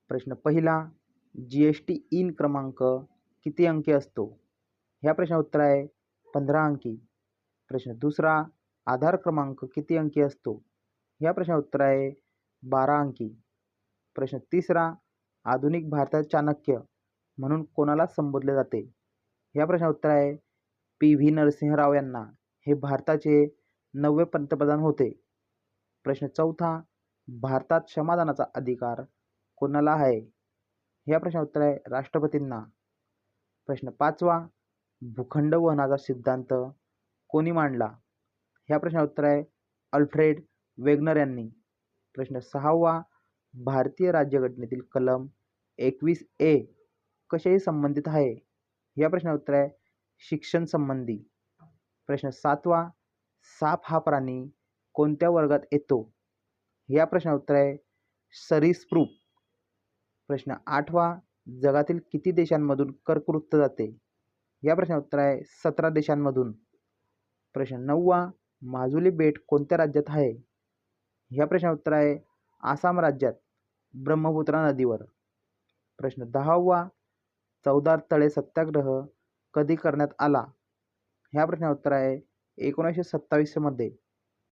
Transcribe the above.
प्रश्न पहिला, GST in क्रमांक किती अंकी असतो? ह्या प्रश्नाचं उत्तर आहे 15 अंकी. प्रश्न दुसरा, आधार क्रमांक किती अंकी असतो? ह्या प्रश्नाचं उत्तर आहे 12 अंकी. प्रश्न तिसरा, आधुनिक भारतात चाणक्य म्हणून कोणाला संबोधले जाते? ह्या प्रश्नाचं उत्तर आहे PV नरसिंह यांना. हे भारताचे 9वे पंतप्रधान होते. प्रश्न चौथा, भारतात क्षमादानाचा अधिकार कोणाला आहे? ह्या प्रश्नाचं उत्तर आहे राष्ट्रपतींना. प्रश्न पाचवा, भूखंड वहनाचा सिद्धांत कोणी मांडला? ह्या प्रश्नाचं उत्तर आहे अल्फ्रेड वेगनर यांनी. प्रश्न सहावा, भारतीय राज्यघटनेतील कलम 21A कशाशी संबंधित आहे? या प्रश्नाचं उत्तर आहे शिक्षण संबंधी. प्रश्न सातवा, साप हा प्राणी कोणत्या वर्गात येतो? या प्रश्नाचं उत्तर आहे सरीसृप. प्रश्न आठवा, जगातील किती देशांमधून कर्कवृत्त जाते? या प्रश्नाचं उत्तर आहे 17 देशांमधून. प्रश्न नववा, माजुली बेट कोणत्या राज्यात आहे? ह्या प्रश्नाचं उत्तर आहे आसाम राज्यात, ब्रह्मपुत्रा नदीवर. प्रश्न 10वा, चवदार तळे सत्याग्रह कधी करण्यात आला? ह्या प्रश्नाचं उत्तर आहे 1927 मध्ये.